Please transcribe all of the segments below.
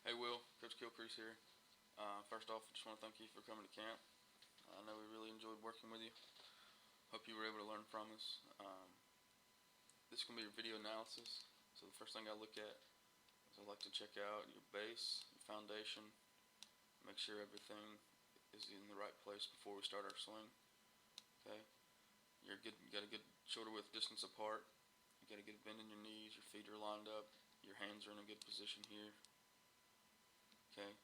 Hey Will, Coach Gilcrease here. First off, I just want to thank you for coming to camp. I know we really enjoyed working with you. Hope you were able to learn from us. This is going to be your video analysis. So the first thing I look at is I like to check out your base, your foundation, make sure everything is in the right place before we start our swing. Okay, you got a good shoulder width distance apart. You got a good bend in your knees. Your feet are lined up. Your hands are in a good position here. Okay,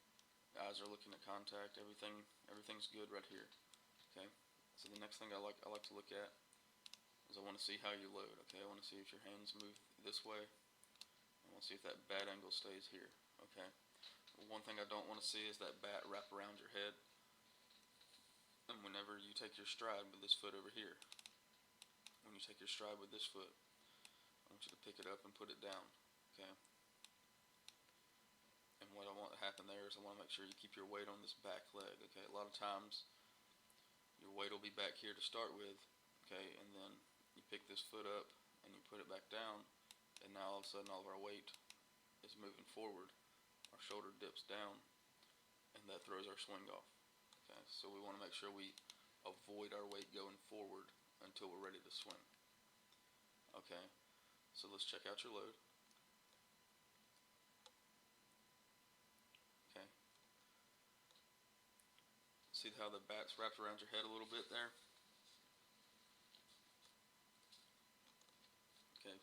the eyes are looking at contact. Everything's good right here. Okay, so the next thing I like to look at is I want to see how you load. Okay, I want to see if your hands move this way. I want to see if that bat angle stays here. Okay, one thing I don't want to see is that bat wrap around your head. And whenever you take your stride with this foot over here, when you take your stride with this foot, I want you to pick it up and put it down. Okay. And what I want to happen there is I want to make sure you keep your weight on this back leg. Okay, a lot of times your weight will be back here to start with. Okay, and then you pick this foot up and you put it back down, and now all of a sudden all of our weight is moving forward. Our shoulder dips down, and that throws our swing off. Okay, so we want to make sure we avoid our weight going forward until we're ready to swing. Okay, so let's check out your load. Okay, see how the bat's wrapped around your head a little bit there? Okay,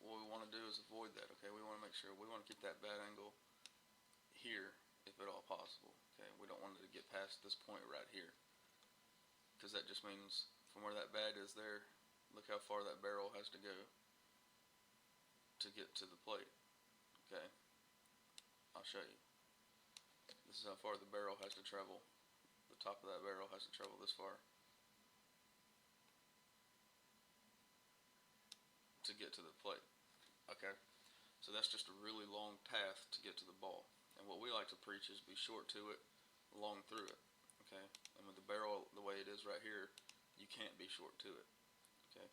what we want to do is avoid that. Okay, we want to make sure we want to keep that bat angle here if at all possible. Okay, we don't want it to get past this point right here, because that just means from where that bat is there, look how far that barrel has to go to get to the plate. Okay, I'll show you. This is how far the barrel has to travel. The top of that barrel has to travel this far to get to the plate. Okay, so that's just a really long path to get to the ball. And what we like to preach is be short to it, long through it. Okay, and with the barrel the way it is right here, you can't be short to it. Okay,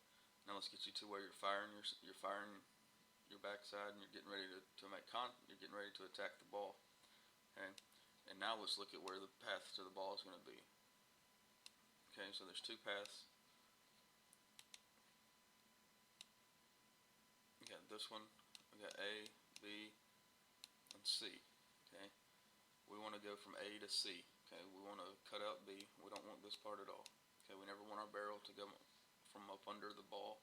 now let's get you to where you're firing your backside and you're getting ready you're getting ready to attack the ball. Okay, and now let's look at where the path to the ball is going to be. Okay, so there's two paths. We got this one, we got A, B, and C. Okay, we want to go from A to C. Okay, we want to cut out B. We don't want this part at all. Okay, we never want our barrel to go from up under the ball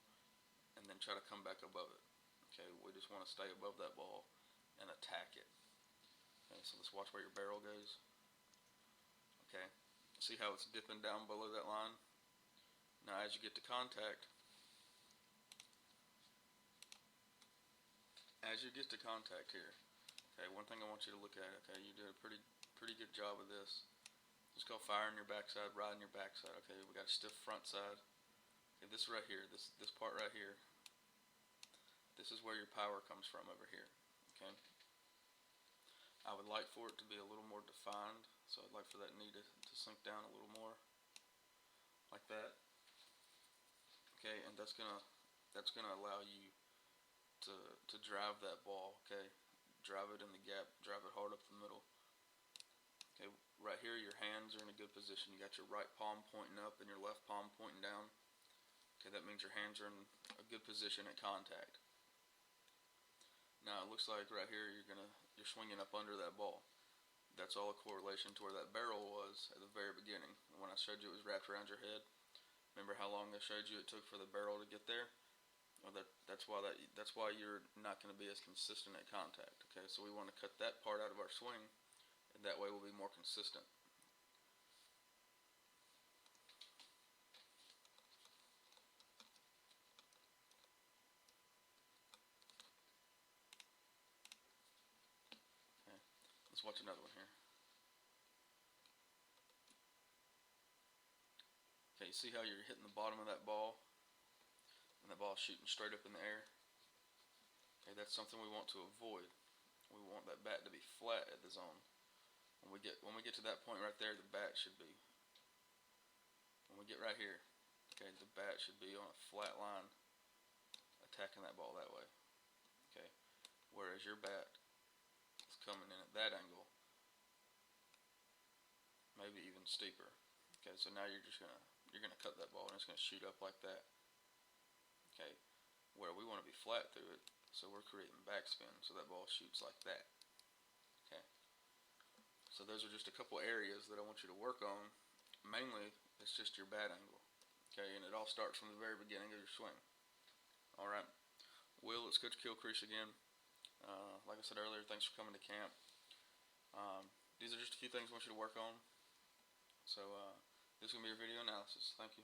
and then try to come back above it. Okay, we just want to stay above that ball and attack it. Okay, so let's watch where your barrel goes. Okay, see how it's dipping down below that line? Now as you get to contact, here, okay, one thing I want you to look at, okay, you did a pretty good job of this. It's called firing your backside, riding your backside. Okay, we got a stiff front side. Okay, this right here, this part right here, this is where your power comes from over here. Okay, I would like for it to be a little more defined, so I'd like for that knee to sink down a little more, like that. Okay, and that's gonna allow you to drive that ball. Okay, drive it in the gap, drive it hard up the middle. Okay, right here your hands are in a good position. You got your right palm pointing up and your left palm pointing down. Okay, that means your hands are in a good position at contact. Now it looks like right here you're swinging up under that ball. That's all a correlation to where that barrel was at the very beginning. When I showed you it was wrapped around your head, remember how long I showed you it took for the barrel to get there? Well, that's why you're not going to be as consistent at contact. Okay, so we want to cut that part out of our swing, and that way we'll be more consistent. Okay, let's watch another one here. Okay, you see how you're hitting the bottom of that ball, and that ball shooting straight up in the air? Okay, that's something we want to avoid. We want that bat to be flat at the zone. When we get to that point right there, the bat should be. When we get right here, okay, the bat should be on a flat line, attacking that ball that way. Okay, whereas your bat is coming in at that angle, maybe even steeper. Okay, so now you're gonna cut that ball and it's gonna shoot up like that. Okay, where we want to be flat through it, so we're creating backspin, so that ball shoots like that. Okay, so those are just a couple areas that I want you to work on. Mainly, it's just your bat angle. Okay, and it all starts from the very beginning of your swing. All right, Will, it's Coach Kilcrease again. Like I said earlier, thanks for coming to camp. These are just a few things I want you to work on. So this is gonna be your video analysis. Thank you.